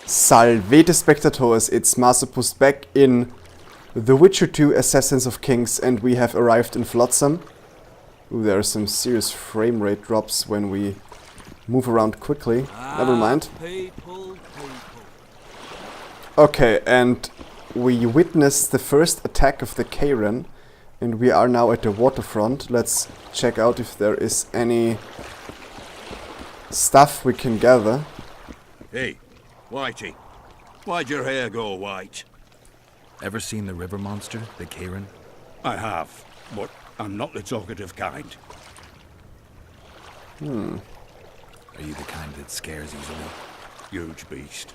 Salvete Spectatores, it's Masopust back in The Witcher 2 Assassins of Kings, and we have arrived in Flotsam. Ooh, there are some serious frame rate drops when we move around quickly. Never mind. Okay, and we witnessed the first attack of the Kayran, and we are now at the waterfront. Let's check out if there is any stuff we can gather. Hey, Whitey, why'd your hair go white? Ever seen the river monster, the Kayran? I have, but I'm not the talkative kind. Are you the kind that scares easily? Huge beast.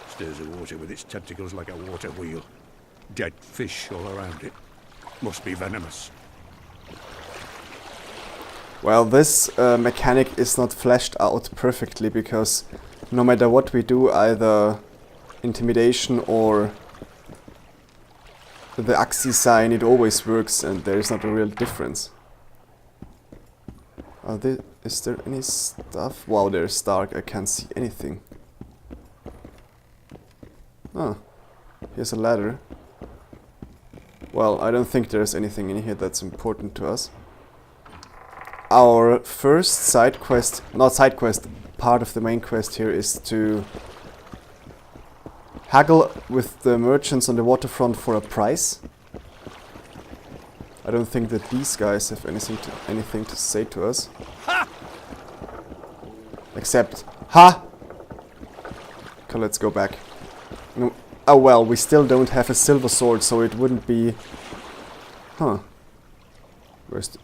Stirs the water with its tentacles like a water wheel. Dead fish all around it. Must be venomous. Well, this mechanic is not fleshed out perfectly, because no matter what we do, either intimidation or the Axi sign, it always works, and there is not a real difference. Is there any stuff? Wow, there's dark, I can't see anything. Oh, here's a ladder. Well, I don't think there's anything in here that's important to us. Our first side quest, not side quest, part of the main quest here is to haggle with the merchants on the waterfront for a price. I don't think that these guys have anything to say to us. Ha! Except, ha! Okay, let's go back. No, oh well, we still don't have a silver sword, so it wouldn't be... Huh. Where's the...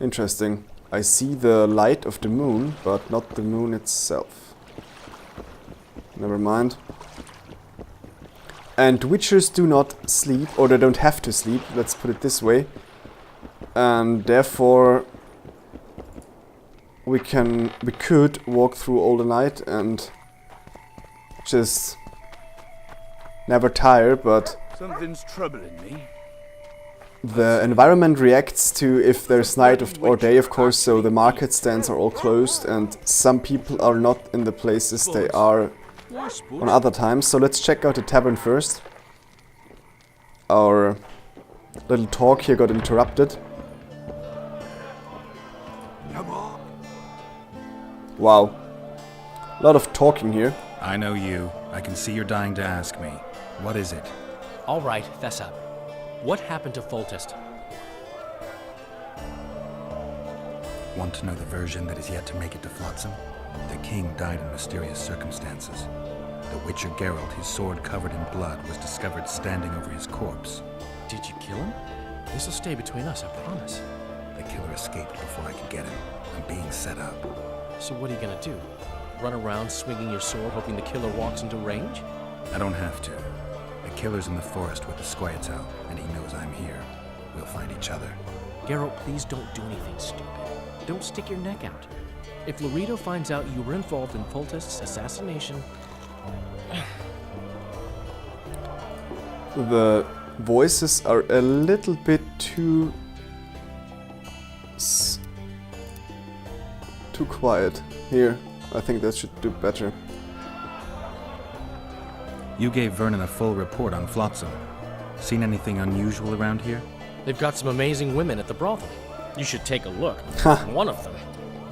Interesting. I see the light of the moon, but not the moon itself. Never mind. And Witchers do not sleep, or they don't have to sleep, let's put it this way. And therefore we could walk through all the night and just never tire, but Something's troubling me. the environment reacts to if there's night or day, of course, so the market stands are all closed and some people are not in the places they are on other times. So let's check out the tavern first. Our little talk here got interrupted. Wow. A lot of talking here. I know you. I can see you're dying to ask me. What is it? All right, fess up. What happened to Foltest? Want to know the version that is yet to make it to Flotsam? The king died in mysterious circumstances. The Witcher Geralt, his sword covered in blood, was discovered standing over his corpse. Did you kill him? This'll stay between us, I promise. The killer escaped before I could get him. I'm being set up. So what are you gonna do? Run around swinging your sword hoping the killer walks into range? I don't have to. The killer's in the forest with the Squirtle, and he knows I'm here. We'll find each other. Geralt, please don't do anything stupid. Don't stick your neck out. If Loredo finds out you were involved in Foltest's assassination... The voices are a little bit too quiet. Here, I think that should do better. You gave Vernon a full report on Flotsam. Seen anything unusual around here? They've got some amazing women at the brothel. You should take a look. One of them.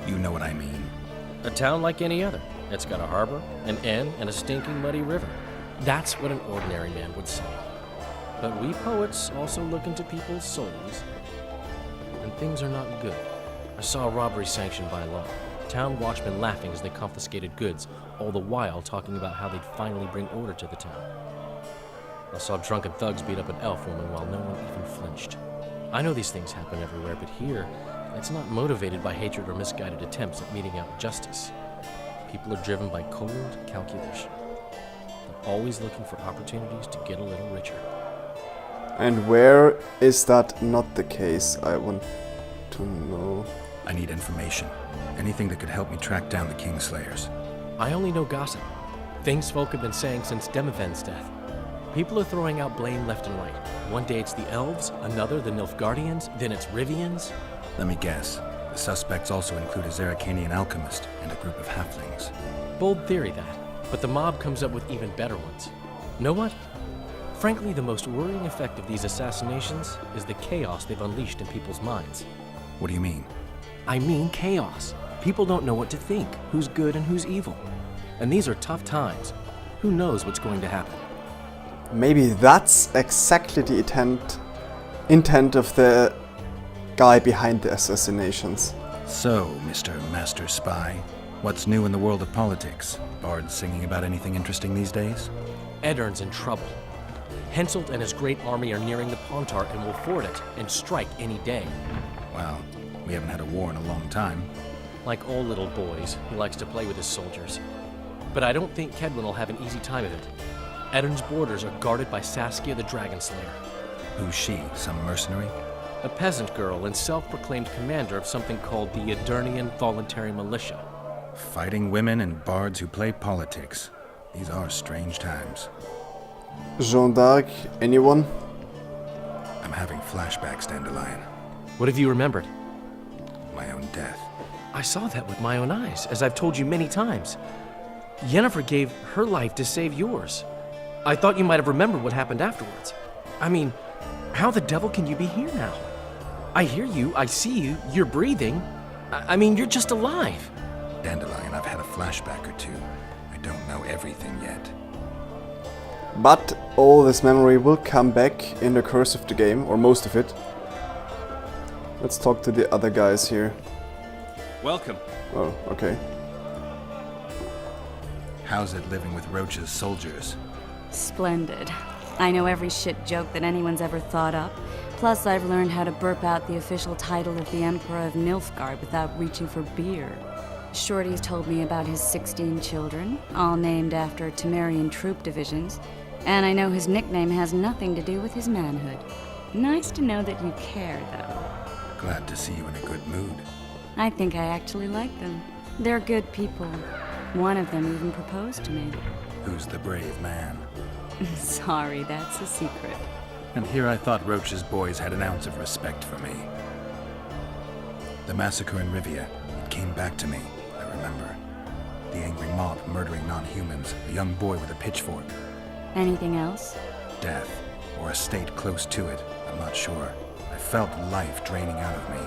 You know what I mean. A town like any other. It's got a harbor, an inn, and a stinking muddy river. That's what an ordinary man would say. But we poets also look into people's souls. And things are not good. I saw a robbery sanctioned by law. Town watchmen laughing as they confiscated goods, all the while talking about how they'd finally bring order to the town. I saw drunken thugs beat up an elf woman while no one even flinched. I know these things happen everywhere, but here, it's not motivated by hatred or misguided attempts at meting out justice. People are driven by cold calculation. They're always looking for opportunities to get a little richer. And where is that not the case? I want to know. I need information. Anything that could help me track down the Kingslayers. I only know gossip. Things folk have been saying since Demothen's death. People are throwing out blame left and right. One day it's the elves, another the Nilfgaardians, then it's Rivians. Let me guess. The suspects also include a Zerrikanian alchemist and a group of halflings. Bold theory, that. but the mob comes up with even better ones. Know what? Frankly, the most worrying effect of these assassinations is the chaos they've unleashed in people's minds. What do you mean? I mean chaos. People don't know what to think, who's good and who's evil. And these are tough times. Who knows what's going to happen? Maybe that's exactly the intent of the guy behind the assassinations. So, Mr. Master Spy, what's new in the world of politics? Bards singing about anything interesting these days? Eddern's in trouble. Henselt and his great army are nearing the Pontar and will ford it and strike any day. Well, we haven't had a war in a long time. Like all little boys, he likes to play with his soldiers. But I don't think Kedwin will have an easy time of it. Eddern's borders are guarded by Saskia the Dragon Slayer. Who's she? Some mercenary? A peasant girl and self-proclaimed commander of something called the Edirnian Voluntary Militia. Fighting women and bards who play politics. These are strange times. Jeanne d'Arc, anyone? I'm having flashbacks, Dandelion. What have you remembered? My own death. I saw that with my own eyes, as I've told you many times. Yennefer gave her life to save yours. I thought you might have remembered what happened afterwards. I mean, how the devil can you be here now? I hear you, I see you, you're breathing. I mean, you're just alive. Dandelion, I've had a flashback or two. I don't know everything yet. But all this memory will come back in the course of the game, or most of it. Let's talk to the other guys here. Welcome. Oh, okay. How's it living with Roach's soldiers? Splendid. I know every shit joke that anyone's ever thought up. Plus, I've learned how to burp out the official title of the Emperor of Nilfgaard without reaching for beer. Shorty's told me about his 16 children, all named after Temerian troop divisions, and I know his nickname has nothing to do with his manhood. Nice to know that you care, though. Glad to see you in a good mood. I think I actually like them. They're good people. One of them even proposed to me. Who's the brave man? Sorry, that's a secret. And here I thought Roach's boys had an ounce of respect for me. The massacre in Rivia, it came back to me, I remember. The angry mob murdering non-humans, a young boy with a pitchfork. Anything else? Death, or a state close to it, I'm not sure. I felt life draining out of me.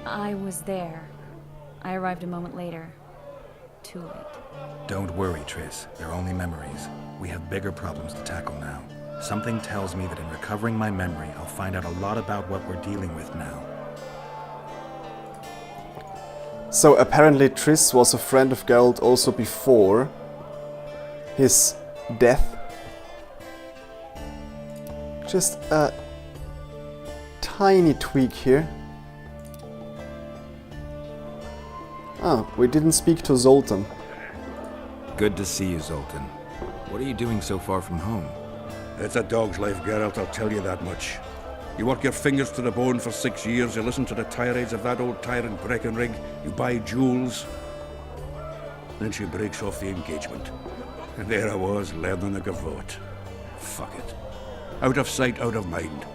I was there. I arrived a moment later. Too late. Don't worry, Triss. They're only memories. We have bigger problems to tackle now. Something tells me that in recovering my memory, I'll find out a lot about what we're dealing with now. So apparently Triss was a friend of Geralt also before his death. Just a tiny tweak here. Ah, we didn't speak to Zoltan. Good to see you, Zoltan. What are you doing so far from home? It's a dog's life, Geralt, I'll tell you that much. You work your fingers to the bone for 6 years, you listen to the tirades of that old tyrant Breckenrig, you buy jewels. Then she breaks off the engagement. And there I was, learning the gavotte. Fuck it. Out of sight, out of mind.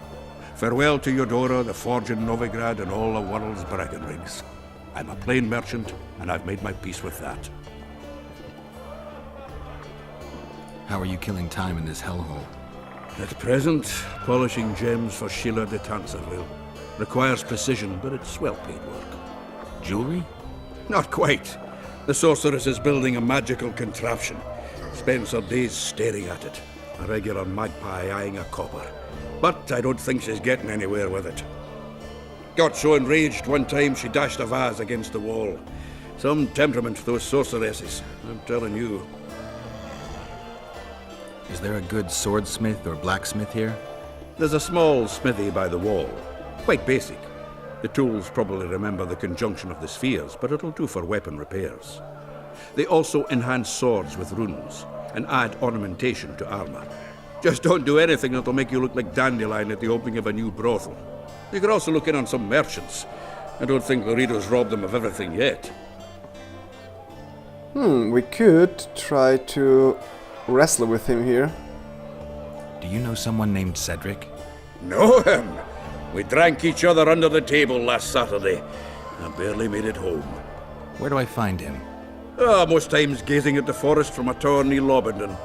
Farewell to Eudora, the forge in Novigrad, and all the world's Breckenrigs. I'm a plain merchant, and I've made my peace with that. How are you killing time in this hellhole? At present, polishing gems for Sheila de Tanserville. Requires precision, but it's well-paid work. Jewelry? Not quite. The sorceress is building a magical contraption. Spends her days staring at it. A regular magpie eyeing a copper. But I don't think she's getting anywhere with it. Got so enraged one time she dashed a vase against the wall. Some temperament, those sorceresses, I'm telling you. Is there a good swordsmith or blacksmith here? There's a small smithy by the wall. Quite basic. The tools probably remember the conjunction of the spheres, but it'll do for weapon repairs. They also enhance swords with runes and add ornamentation to armor. Just don't do anything that'll make you look like Dandelion at the opening of a new brothel. You could also look in on some merchants. I don't think Loredo's robbed them of everything yet. We could try to wrestle with him here. Do you know someone named Cedric? Know him? We drank each other under the table last Saturday. I barely made it home. Where do I find him? Most times gazing at the forest from a tower near Lobendon.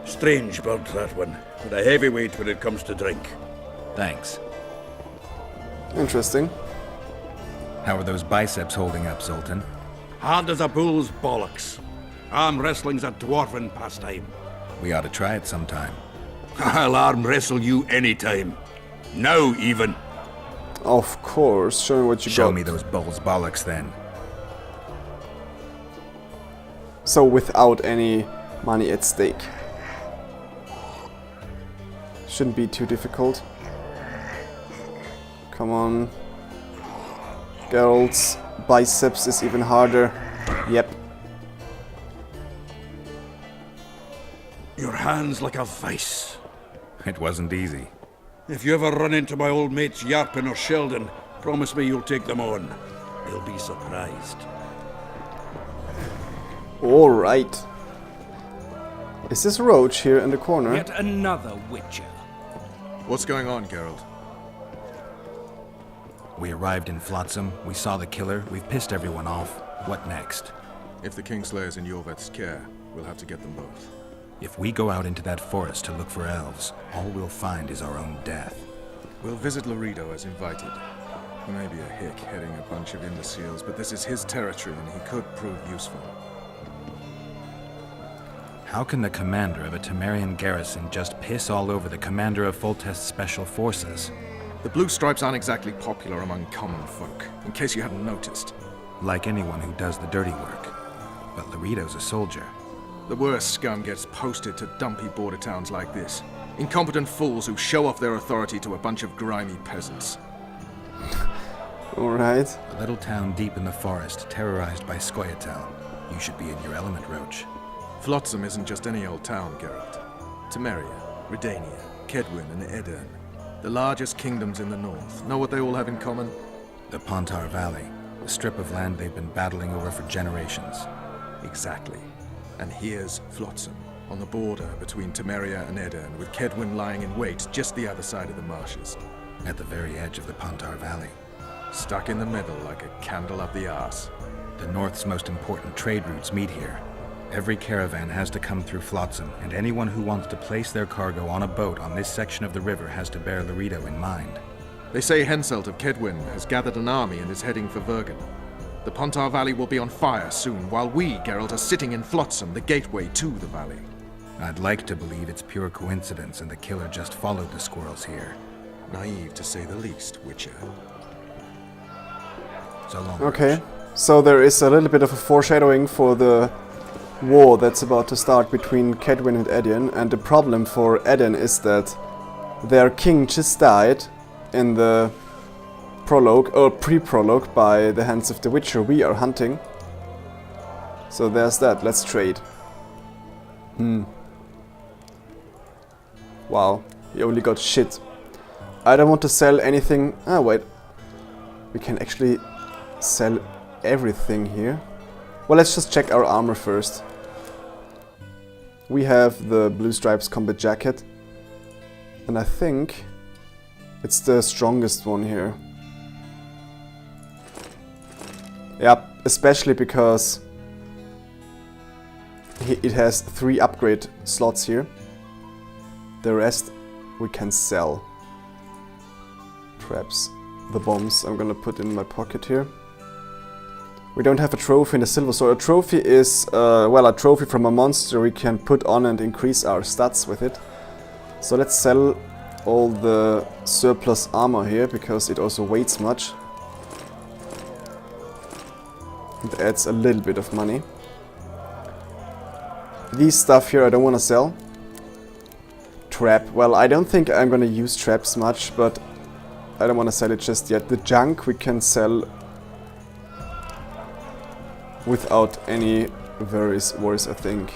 Strange bird, that one, but a heavyweight when it comes to drink. Thanks. Interesting. How are those biceps holding up, Sultan? Hard as a bull's bollocks. Arm wrestling's a dwarven pastime. We ought to try it sometime. I'll arm wrestle you anytime. Now, even. Of course. Show me what you got. Show me those bull's bollocks, then. So without any money at stake. Shouldn't be too difficult. Come on. Geralt's biceps is even harder. Yep. Your hand's like a vice. It wasn't easy. If you ever run into my old mates Yarpin or Sheldon, promise me you'll take them on. They'll be surprised. Alright. Is this Roach here in the corner? Yet another Witcher. What's going on, Geralt? We arrived in Flotsam, we saw the killer, we've pissed everyone off. What next? If the Kingslayer's in Yorvet's care, we'll have to get them both. If we go out into that forest to look for elves, all we'll find is our own death. We'll visit Loredo as invited. He may be a hick heading a bunch of imbeciles, but this is his territory and he could prove useful. How can the commander of a Temerian garrison just piss all over the commander of Foltest's special forces? The Blue Stripes aren't exactly popular among common folk, in case you hadn't noticed. Like anyone who does the dirty work. But Loredo's a soldier. The worst scum gets posted to dumpy border towns like this. Incompetent fools who show off their authority to a bunch of grimy peasants. Alright. A little town deep in the forest, terrorized by Scoia'tael. You should be in your element, Roach. Flotsam isn't just any old town, Geralt. Temeria, Redania, Kedwin, and Edirn. The largest kingdoms in the north. Know what they all have in common? The Pontar Valley, a strip of land they've been battling over for generations. Exactly. And here's Flotsam, on the border between Temeria and Edirn, with Kedwin lying in wait just the other side of the marshes. At the very edge of the Pontar Valley. Stuck in the middle like a candle up the arse. The North's most important trade routes meet here. Every caravan has to come through Flotsam, and anyone who wants to place their cargo on a boat on this section of the river has to bear Loredo in mind. They say Henselt of Kedwin has gathered an army and is heading for Vergen. The Pontar Valley will be on fire soon, while we, Geralt, are sitting in Flotsam, the gateway to the valley. I'd like to believe it's pure coincidence and the killer just followed the squirrels here. Naive, to say the least, Witcher. So long. Okay. So there is a little bit of a foreshadowing for the war that's about to start between Kedwin and Edirn, and the problem for Edirn is that their king just died in the prologue, or pre-prologue, by the hands of the Witcher we are hunting. So there's that. Let's trade. Wow, he only got shit. I don't want to sell anything. Ah, wait. We can actually sell everything here. Well, let's just check our armor first. We have the Blue Stripes combat jacket. And I think it's the strongest one here. Yep, especially because it has 3 upgrade slots here. The rest we can sell. Perhaps the bombs I'm gonna put in my pocket here. We don't have a trophy in the silver sword. A trophy is, well, a trophy from a monster we can put on and increase our stats with it. So let's sell all the surplus armor here, because it also weighs much. It adds a little bit of money. These stuff here I don't want to sell. Trap. Well, I don't think I'm gonna use traps much, but I don't want to sell it just yet. The junk we can sell without any worries, I think.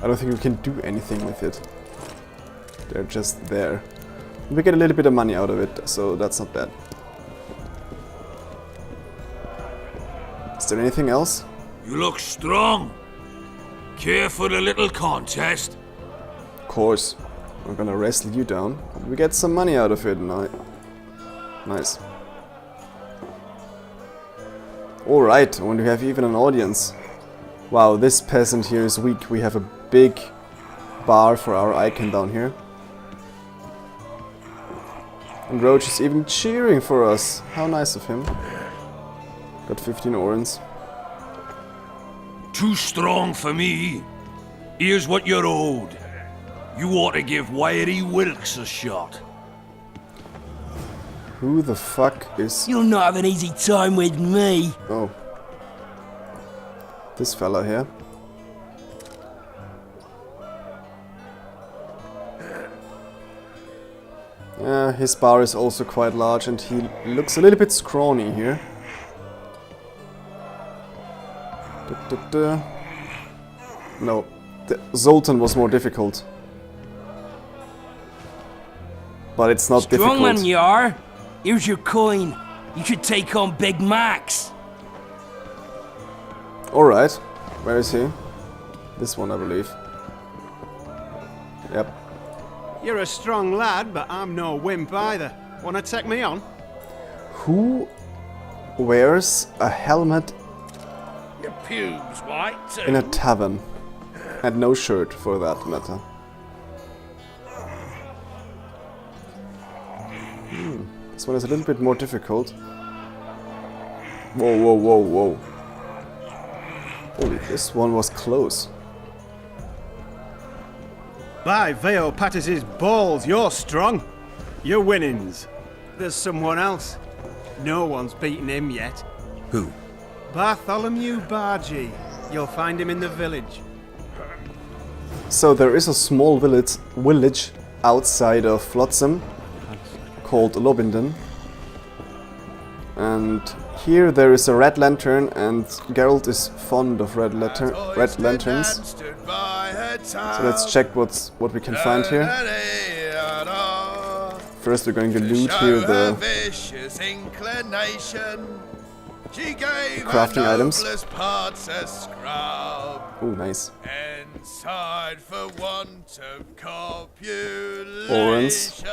I don't think we can do anything with it. They're just there. We get a little bit of money out of it, so that's not bad. Is there anything else? You look strong. Care for a little contest? Of course. We're gonna wrestle you down. We get some money out of it. Nice. Alright, when we have even an audience. Wow, this peasant here is weak. We have a big bar for our icon down here. And Roach is even cheering for us. How nice of him. Got 15 orens. Too strong for me. Here's what you're owed. You ought to give Wiry Wilkes a shot. Who the fuck is... You'll not have an easy time with me. Oh. This fella here. Yeah, his bar is also quite large and he looks a little bit scrawny here. No, Zoltan was more difficult. But it's not difficult. Strong one you are. Here's your coin. You should take on Big Max. Alright. Where is he? This one, I believe. Yep. You're a strong lad, but I'm no wimp either. Wanna take me on? Who wears a helmet Your pubes white too. in a tavern? And no shirt, for that matter. This one is a little bit more difficult. Whoa, whoa, whoa, whoa. Holy, this one was close. By Veo Patis's balls, you're strong. You're winnings. There's someone else. No one's beaten him yet. Who? Bartholomew Bargy. You'll find him in the village. So there is a small village outside of Flotsam called Lobinden. And here there is a red lantern, and Geralt is fond of red lanterns. So let's check what we can find here. First we're going to loot here the crafting items. Oh, nice. Orens.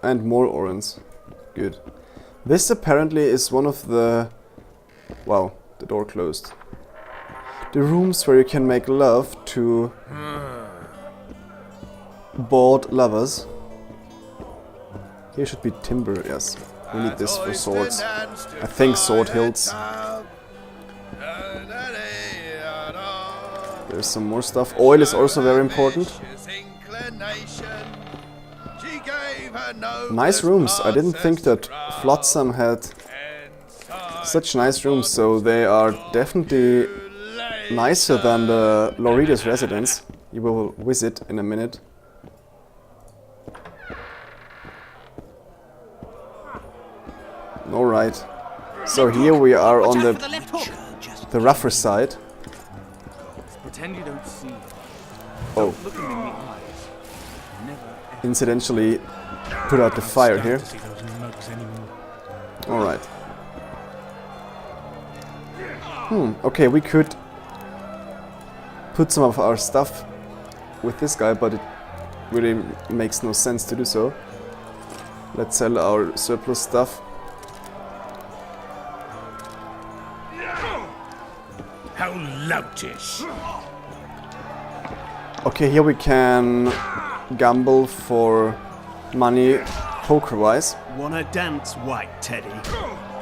And more orens. Good. This apparently is one of the... Wow, the door closed. The rooms where you can make love to bored lovers. Here should be timber, yes. We need this for swords. I think sword hilts. There's some more stuff. Oil is also very important. Nice rooms. I didn't think that Flotsam had such nice rooms, so they are definitely nicer than the Loredo's residence. You will visit in a minute. Alright. So here we are on the rougher side. Pretend you don't see. Oh. Look him in the eyes. Never Incidentally put out the fire here. Alright. Okay, we could put some of our stuff with this guy, but it really makes no sense to do so. Let's sell our surplus stuff. How loutish. Okay, here we can gamble for money poker-wise. Wanna dance, White Teddy?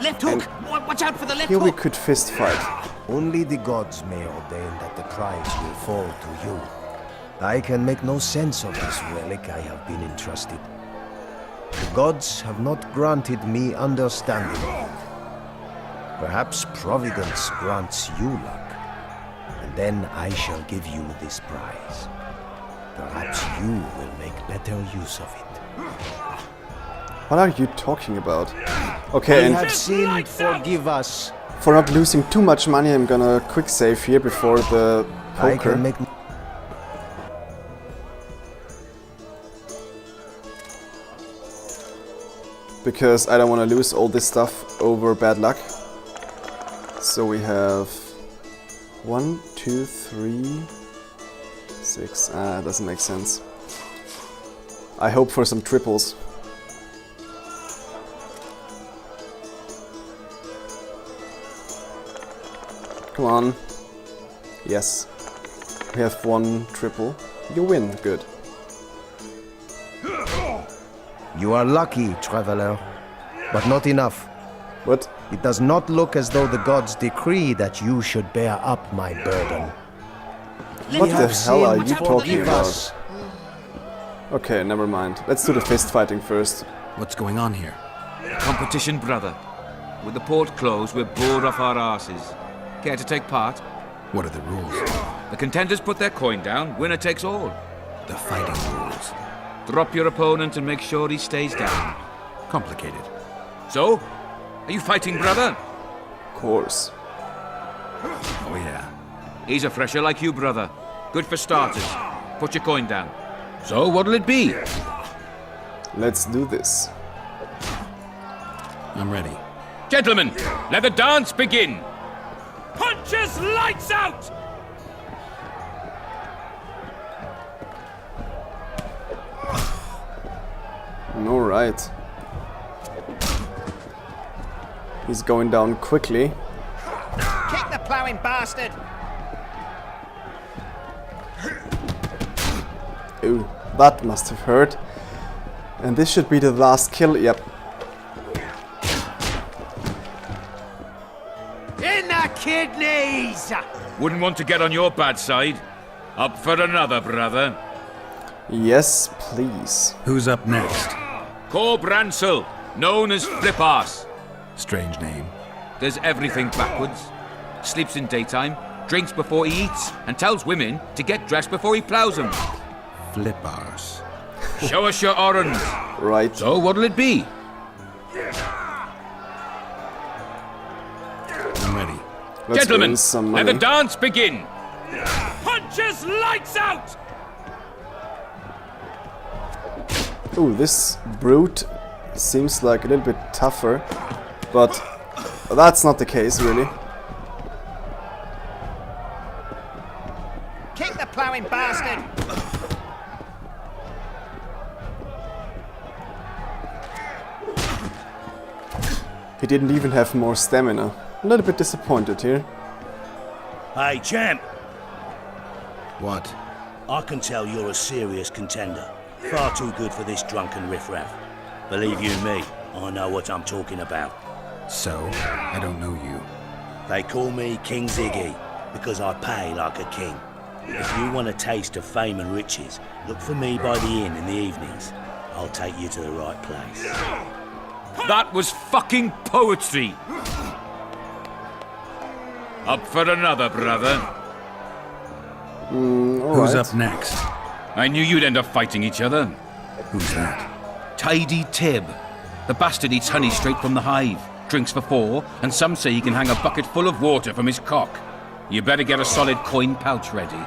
Left hook! Watch out for the left Here we hook! could fist fight. Only the gods may ordain that the prize will fall to you. I can make no sense of this relic I have been entrusted. The gods have not granted me understanding. Perhaps Providence grants you luck, and then I shall give you this prize. Perhaps you will make better use of it. What are you talking about? Okay, We and have sinned, forgive us. for not losing too much money, I'm gonna quick save here before the I poker. can make Because I don't want to lose all this stuff over bad luck. So we have 1, 2, 3, 6. Doesn't make sense. I hope for some triples. Come on. Yes. We have 1 triple. You win. Good. You are lucky, traveler, but not enough. What? It does not look as though the gods decree that you should bear up my burden. What the hell are you talking Forgive about? us. Okay, never mind. Let's do the fist fighting first. What's going on here? Competition, brother. With the port closed, we're bored off our asses. Care to take part? What are the rules? The contenders put their coin down, winner takes all. The fighting rules. Drop your opponent and make sure he stays down. Complicated. So, are you fighting, brother? Of course. Oh yeah. He's a fresher like you, brother. Good for starters. Put your coin down. So, what'll it be? Let's do this. I'm ready. Gentlemen, let the dance begin! Punches lights out! Alright. He's going down quickly. Kick the plowing bastard! Ooh, that must have hurt. And this should be the last kill. Yep. In the kidneys! Wouldn't want to get on your bad side. Up for another, brother. Yes, please. Who's up next? Cor Bransel, known as Flip-Arse. Strange name. Does everything backwards. Sleeps in daytime, drinks before he eats, and tells women to get dressed before he plows them. Flip-Arse. Show us your orange. Right. So, what'll it be? I'm ready. Let's Gentlemen, win some let money. the dance begin. Punches lights out! Ooh, this brute seems like a little bit tougher, but that's not the case, really. Kick the plowing bastard! He didn't even have more stamina. A little bit disappointed here. Hey, champ, What? I can tell you're a serious contender. Far too good for this drunken riffraff. Believe you me, I know what I'm talking about. So? I don't know you. They call me King Ziggy because I pay like a king. If you want a taste of fame and riches, look for me by the inn in the evenings. I'll take you to the right place. That was fucking poetry. Up for another, brother. Who's up next? I knew you'd end up fighting each other. Who's that? Tidy Tib. The bastard eats honey straight from the hive, drinks for 4, and some say he can hang a bucket full of water from his cock. You better get a solid coin pouch ready.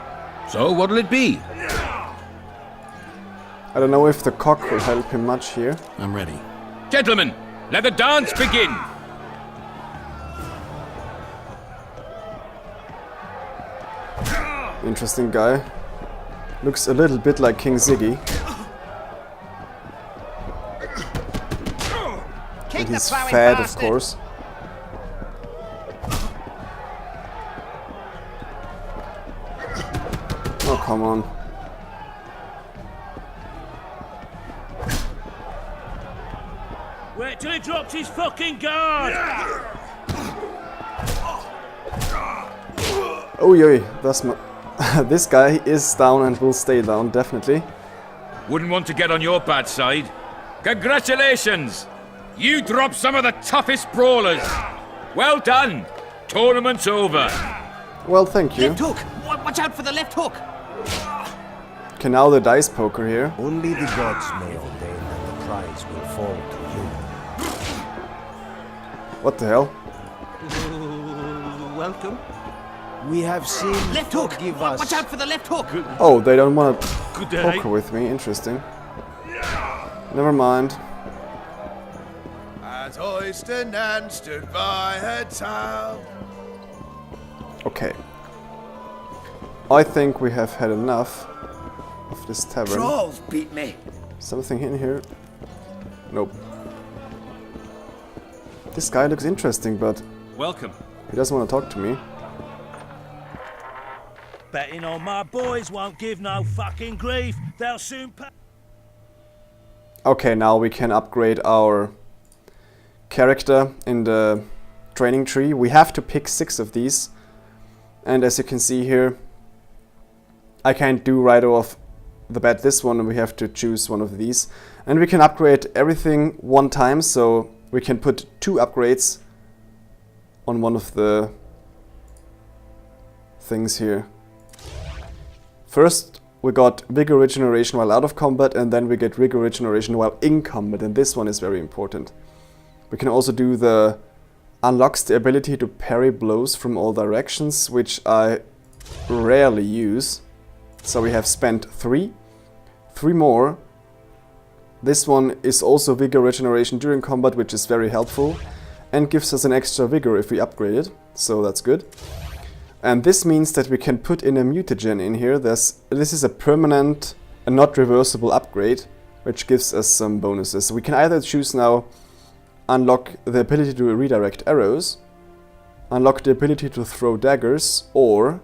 So, what'll it be? I don't know if the cock will help him much here. I'm ready. Gentlemen, let the dance begin! Interesting guy. Looks a little bit like King Ziggy. And he's fat, of course. Oh, come on. Wait till he drops his fucking guard! Oh, yeah, that's my... This guy is down and will stay down, definitely. Wouldn't want to get on your bad side. Congratulations! You dropped some of the toughest brawlers. Well done. Tournament's over. Well, thank you. Left hook! Watch out for the left hook! Okay, now the dice poker here. Only the gods may ordain that the prize will fall to you. What the hell? Welcome. We have sinned. Left hook! Forgive us. Watch out for the left hook! Oh, they don't want to Good day. poker with me. Interesting. Never mind. As Oyston and stood by her town. Okay. I think we have had enough of this tavern. Trolls beat me. Something in here? Nope. This guy looks interesting, but Welcome. he doesn't want to talk to me. Betting on my boys won't give no fucking grief. They'll soon pay. Okay, now we can upgrade our character in the training tree. We have to pick 6 of these. And as you can see here, I can't do right off the bat this one, and we have to choose one of these. And we can upgrade everything one time, so we can put 2 upgrades on one of the things here. First, we got Vigor Regeneration while out of combat, and then we get Vigor Regeneration while in combat, and this one is very important. We can also do the unlocks the ability to parry blows from all directions, which I rarely use. So we have spent 3 more. This one is also Vigor Regeneration during combat, which is very helpful and gives us an extra Vigor if we upgrade it, so that's good. And this means that we can put in a mutagen in here. This is a permanent and not reversible upgrade, which gives us some bonuses. So we can either choose now unlock the ability to redirect arrows, unlock the ability to throw daggers, or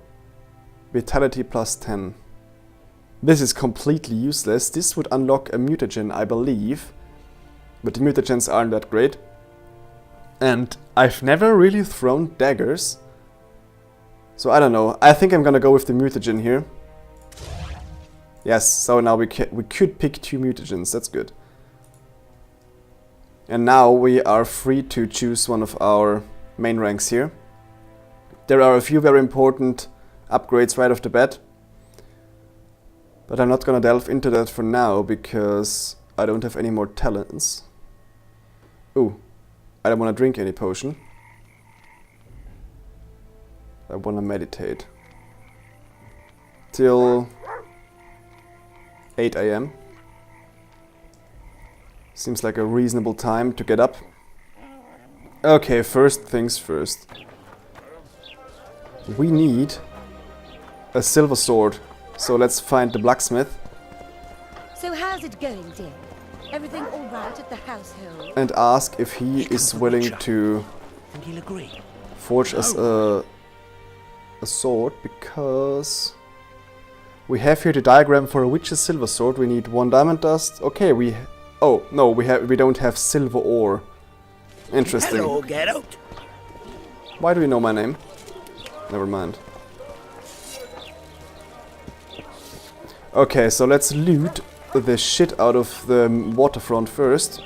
vitality plus 10. This is completely useless. This would unlock a mutagen, I believe, but the mutagens aren't that great. And I've never really thrown daggers, so I don't know. I think I'm gonna go with the mutagen here. Yes, so now we could pick 2 mutagens, that's good. And now we are free to choose one of our main ranks here. There are a few very important upgrades right off the bat, but I'm not gonna delve into that for now because I don't have any more talents. Ooh, I don't wanna drink any potion. I wanna meditate. Till 8 AM. Seems like a reasonable time to get up. Okay, first things first. We need a silver sword. So let's find the blacksmith. So how's it going, dear? Everything all right at the household? And ask if he is willing to Think he'll agree? forge us a sword, because we have here the diagram for a witch's silver sword. We need 1 diamond dust. Okay, we don't have silver ore. Interesting. Hello, get out. Why do you know my name? Never mind. Okay, so let's loot the shit out of the waterfront first.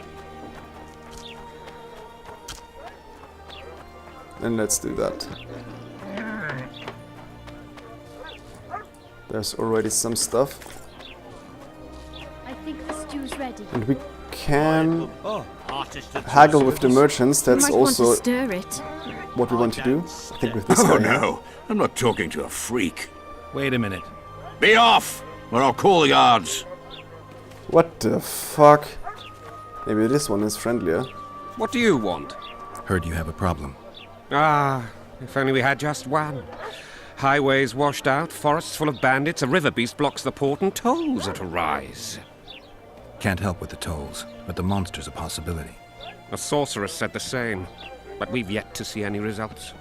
And let's do that. There's already some stuff. I think the stew's ready. And we can haggle with the merchants. That's also stir it. what we want to do. I think with this guy. Oh no, I'm not talking to a freak. Wait a minute. Be off, or I'll call the guards. What the fuck? Maybe this one is friendlier. What do you want? Heard you have a problem. Ah, if only we had just one. Highways washed out, forests full of bandits, a river beast blocks the port, and tolls at a rise. Can't help with the tolls, but the monster's a possibility. A sorceress said the same, but we've yet to see any results.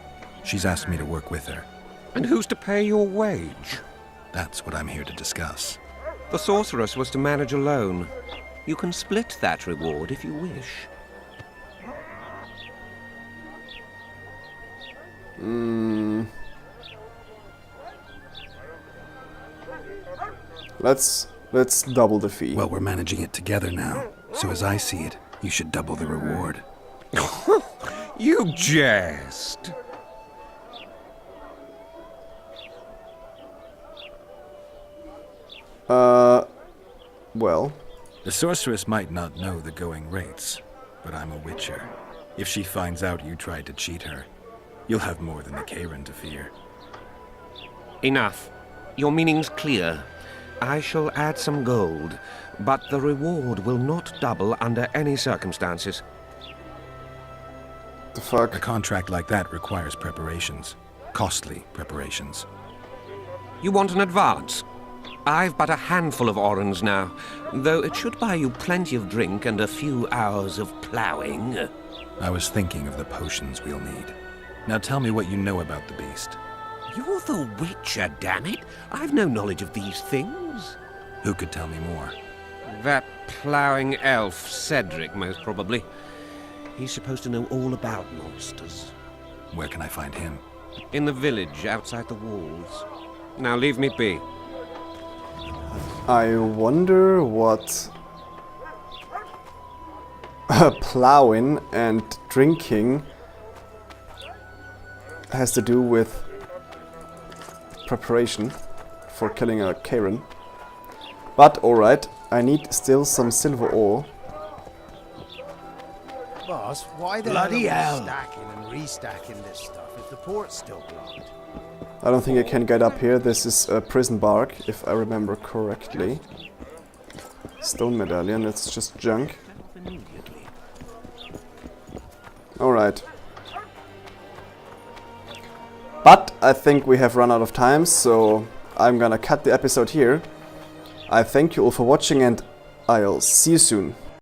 She's asked me to work with her. And who's to pay your wage? That's what I'm here to discuss. The sorceress was to manage alone. You can split that reward if you wish. Let's double the fee. Well, we're managing it together now, so as I see it, you should double the reward. You jest. Well. The sorceress might not know the going rates, but I'm a witcher. If she finds out you tried to cheat her, you'll have more than the Kayran to fear. Enough. Your meaning's clear. I shall add some gold, but the reward will not double under any circumstances. The fuck? A contract like that requires preparations. Costly preparations. You want an advance? I've but a handful of orens now, though it should buy you plenty of drink and a few hours of ploughing. I was thinking of the potions we'll need. Now tell me what you know about the beast. You're the Witcher, damn it! I've no knowledge of these things. Who could tell me more? That ploughing elf, Cedric, most probably. He's supposed to know all about monsters. Where can I find him? In the village, outside the walls. Now leave me be. I wonder what plowing and drinking has to do with preparation for killing a Kayran. But alright, I need still some silver ore. Boss, why the Bloody hell are hell. we stacking and restacking this stuff if the port's still blocked? I don't think I can get up here. This is a prison bark, if I remember correctly. Stone medallion, it's just junk. Alright. But I think we have run out of time, so I'm gonna cut the episode here. I thank you all for watching and I'll see you soon.